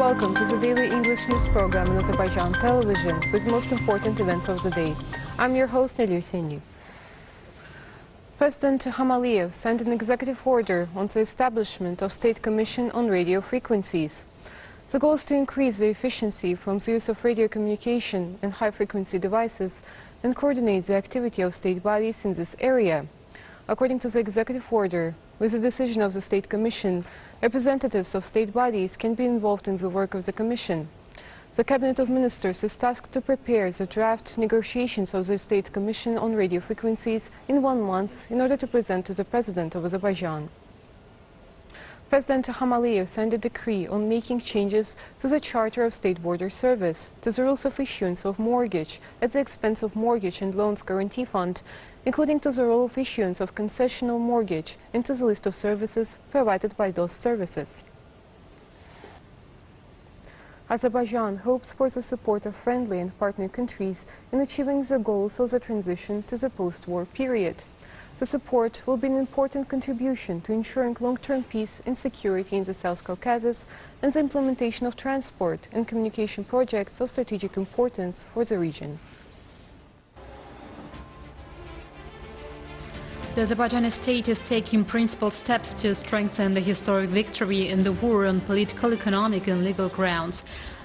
Welcome to the daily English news program on Azərbaycan Television with the most important events of the day. I'm your host, Rəsmi. President İlham Aliyev signed an executive order on the establishment of State Commission on Radio Frequencies. The goal is to increase the efficiency from the use of radio communication and high-frequency devices and coordinate the activity of state bodies in this area. According to the executive order, with the decision of the State Commission, representatives of state bodies can be involved in the work of the Commission. The Cabinet of Ministers is tasked to prepare the draft negotiations of the State Commission on radio frequencies in 1 month in order to present to the President of Azerbaijan. President İlham Aliyev signed a decree on making changes to the Charter of State Border Service, to the rules of issuance of mortgage at the expense of Mortgage and Loans Guarantee Fund, including to the rule of issuance of concessional mortgage and to the list of services provided by those services. Azerbaijan hopes for the support of friendly and partner countries in achieving the goals of the transition to the post-war period. The support will be an important contribution to ensuring long-term peace and security in the South Caucasus and the implementation of transport and communication projects of strategic importance for the region. The Azerbaijani state is taking principal steps to strengthen the historic victory in the war on political, economic and legal grounds.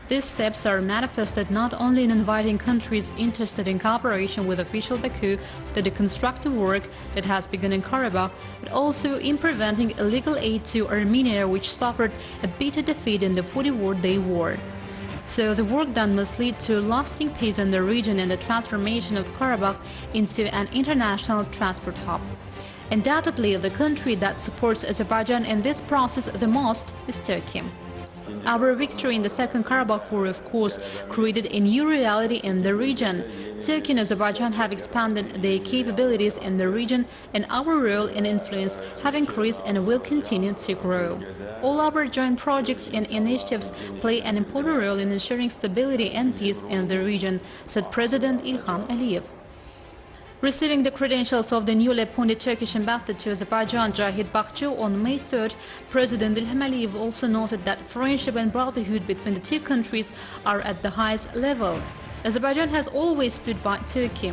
These steps are manifested not only in inviting countries interested in cooperation with official Baku to the constructive work that has begun in Karabakh, but also in preventing illegal aid to Armenia, which suffered a bitter defeat in the 40-day war. So the work done must lead to lasting peace in the region and the transformation of Karabakh into an international transport hub. Undoubtedly, the country that supports Azerbaijan in this process the most is Turkey. Our victory in the Second Karabakh War, of course, created a new reality in the region. Turkey and Azerbaijan have expanded their capabilities in the region, and our role and influence have increased and will continue to grow. All our joint projects and initiatives play an important role in ensuring stability and peace in the region, said President İlham Aliyev. Receiving the credentials of the newly appointed Turkish ambassador to Azerbaijan, Cahit Bakçı, on May 3rd, President İlham Aliyev also noted that friendship and brotherhood between the two countries are at the highest level. Azerbaijan has always stood by Turkey.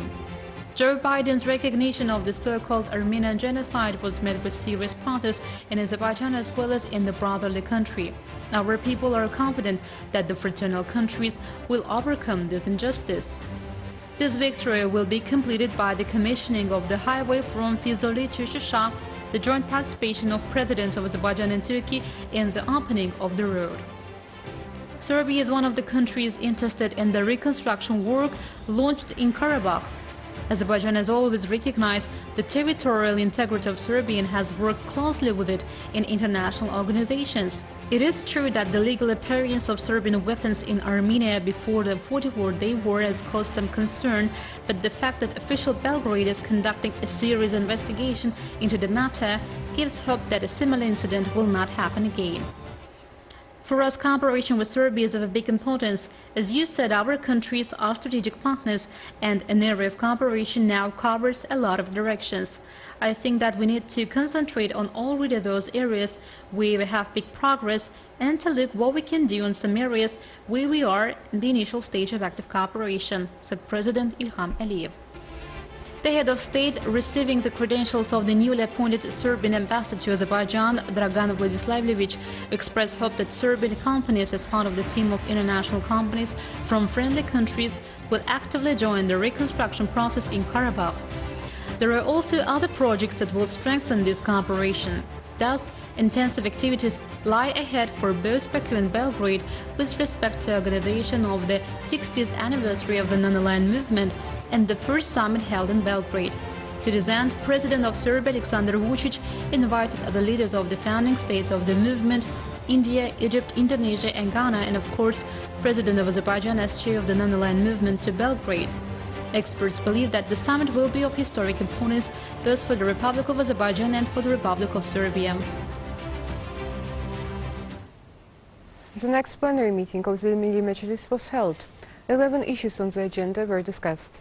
Joe Biden's recognition of the so-called Armenian genocide was met with serious protests in Azerbaijan as well as in the brotherly country. Our people are confident that the fraternal countries will overcome this injustice. This victory will be completed by the commissioning of the highway from Fizuli to Shusha, the joint participation of presidents of Azerbaijan and Turkey in the opening of the road. Serbia is one of the countries interested in the reconstruction work launched in Karabakh. Azerbaijan has always recognized the territorial integrity of Serbia and has worked closely with it in international organizations. It is true that the legal appearance of Serbian weapons in Armenia before the 44-day war has caused some concern, but the fact that official Belgrade is conducting a serious investigation into the matter gives hope that a similar incident will not happen again. For us, cooperation with Serbia is of big importance. As you said, our countries are strategic partners, and an area of cooperation now covers a lot of directions. I think that we need to concentrate on already those areas where we have big progress and to look what we can do in some areas where we are in the initial stage of active cooperation, said President İlham Aliyev. The head of state receiving the credentials of the newly appointed Serbian ambassador to Azerbaijan, Dragan Vladislavljević, expressed hope that Serbian companies, as part of the team of international companies from friendly countries, will actively join the reconstruction process in Karabakh. There are also other projects that will strengthen this cooperation. Thus, intensive activities lie ahead for both Baku and Belgrade with respect to organization of the 60th anniversary of the non-aligned movement and the first summit held in Belgrade. To this end, President of Serbia Aleksandar Vučić invited the leaders of the founding states of the movement, India, Egypt, Indonesia and Ghana, and of course, President of Azerbaijan as chair of the non-aligned movement to Belgrade. Experts believe that the summit will be of historic importance both for the Republic of Azerbaijan and for the Republic of Serbia. The next plenary meeting of the Milli Meclis was held. 11 issues on the agenda were discussed.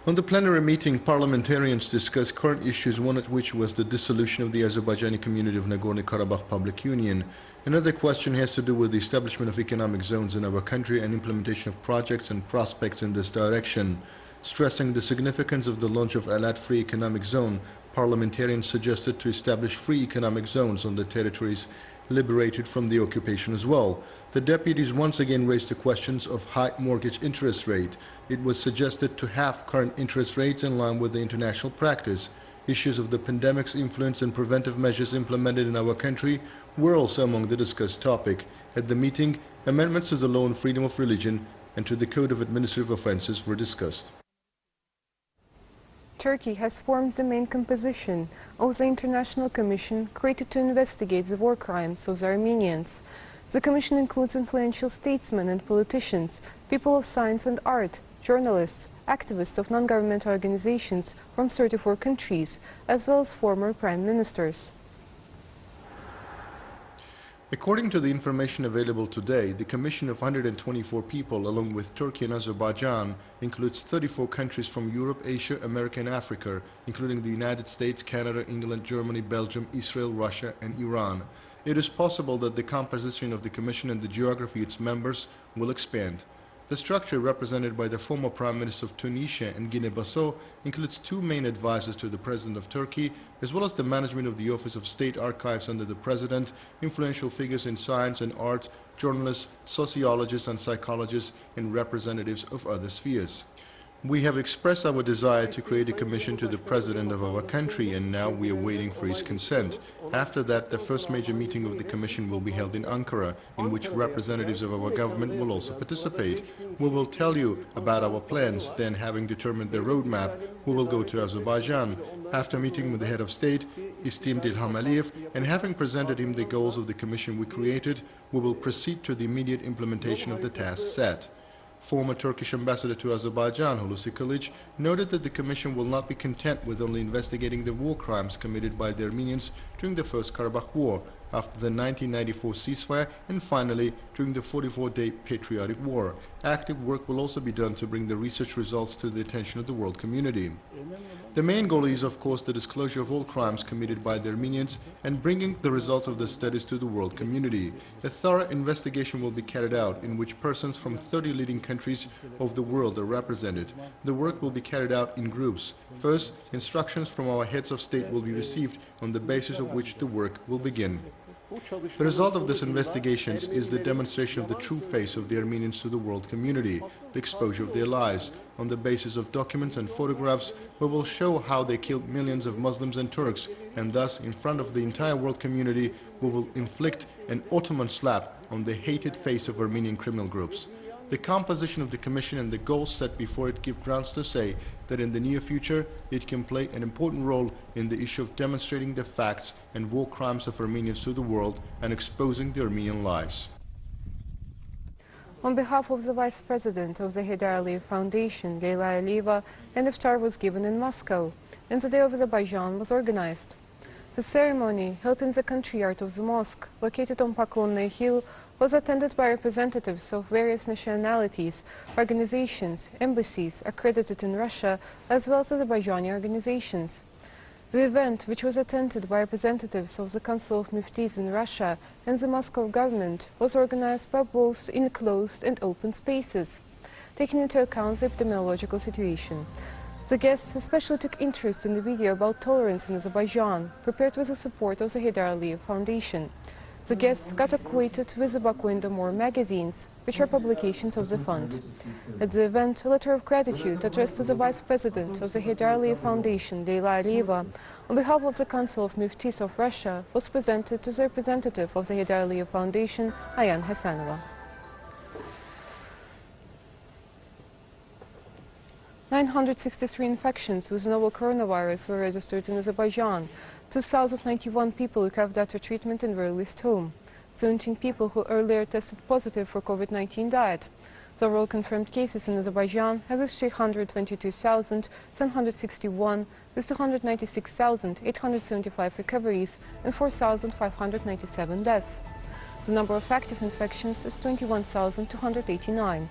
On the plenary meeting, parliamentarians discussed current issues, one of which was the dissolution of the Azerbaijani community of Nagorno-Karabakh Public Union. Another question has to do with the establishment of economic zones in our country and implementation of projects and prospects in this direction. Stressing the significance of the launch of Alat Free Economic Zone, parliamentarians suggested to establish free economic zones on the territories liberated from the occupation as well. The deputies once again raised the questions of high mortgage interest rate. It was suggested to have current interest rates in line with the international practice. Issues of the pandemic's influence and preventive measures implemented in our country were also among the discussed topic. At the meeting, amendments to the law on freedom of religion and to the Code of Administrative Offences were discussed. Turkey has formed the main composition of the International Commission created to investigate the war crimes of the Armenians. The commission includes influential statesmen and politicians, people of science and art, journalists, activists of non-governmental organizations from 34 countries, as well as former prime ministers. According to the information available today, the commission of 124 people, along with Turkey and Azerbaijan, includes 34 countries from Europe, Asia, America and Africa, including the United States, Canada, England, Germany, Belgium, Israel, Russia and Iran. It is possible that the composition of the commission and the geography of its members will expand. The structure, represented by the former Prime Minister of Tunisia and Guinea-Bissau, includes two main advisors to the President of Turkey, as well as the management of the Office of State Archives under the President, influential figures in science and art, journalists, sociologists and psychologists, and representatives of other spheres. We have expressed our desire to create a commission to the President of our country, and now we are waiting for his consent. After that, the first major meeting of the commission will be held in Ankara, in which representatives of our government will also participate. We will tell you about our plans, then having determined the roadmap, we will go to Azerbaijan. After meeting with the head of state, esteemed İlham Aliyev, and having presented him the goals of the commission we created, we will proceed to the immediate implementation of the tasks set. Former Turkish ambassador to Azerbaijan, Hulusi Kılıç, noted that the Commission will not be content with only investigating the war crimes committed by the Armenians during the First Karabakh War, after the 1994 ceasefire, and finally during the 44-day Patriotic War. Active work will also be done to bring the research results to the attention of the world community. The main goal is, of course, the disclosure of all crimes committed by the Armenians and bringing the results of the studies to the world community. A thorough investigation will be carried out in which persons from 30 leading countries of the world are represented. The work will be carried out in groups. First, instructions from our heads of state will be received, on the basis of which the work will begin. The result of this investigation is the demonstration of the true face of the Armenians to the world community, the exposure of their lies. On the basis of documents and photographs, we will show how they killed millions of Muslims and Turks, and thus, in front of the entire world community, we will inflict an Ottoman slap on the hated face of Armenian criminal groups. The composition of the Commission and the goals set before it give grounds to say that in the near future it can play an important role in the issue of demonstrating the facts and war crimes of Armenians to the world and exposing the Armenian lies. On behalf of the Vice President of the Heydar Aliyev Foundation, Leyla Aliyeva, an iftar was given in Moscow, and the Day of Azerbaijan was organized. The ceremony, held in the country yard of the mosque, located on Poklonnaya Hill, was attended by representatives of various nationalities, organizations, embassies accredited in Russia, as well as Azerbaijani organizations. The event, which was attended by representatives of the Council of Muftis in Russia and the Moscow government, was organized by both enclosed and open spaces, taking into account the epidemiological situation. The guests especially took interest in the video about tolerance in Azerbaijan, prepared with the support of the Heydar Aliyev Foundation. The guests got acquainted with the Baku and Amur magazines, which are publications of the fund. At the event, a letter of gratitude addressed to the Vice President of the Heydar Aliyev Foundation, Leyla Aliyeva, on behalf of the Council of Muftis of Russia, was presented to the representative of the Heydar Aliyev Foundation, Ayan Hasanova. 963 infections with novel coronavirus were registered in Azerbaijan. 2,091 people received after treatment and were released home. 17 people who earlier tested positive for COVID-19 died. The overall confirmed cases in Azerbaijan have reached 322,761, with 296,875 recoveries and 4,597 deaths. The number of active infections is 21,289.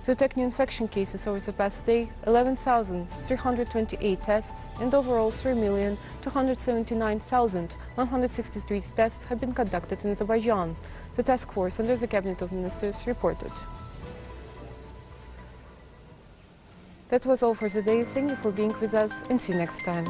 To detect new infection cases over the past day, 11,328 tests and overall 3,279,163 tests have been conducted in Azerbaijan, the task force under the Cabinet of Ministers reported. That was all for today. Thank you for being with us and see you next time.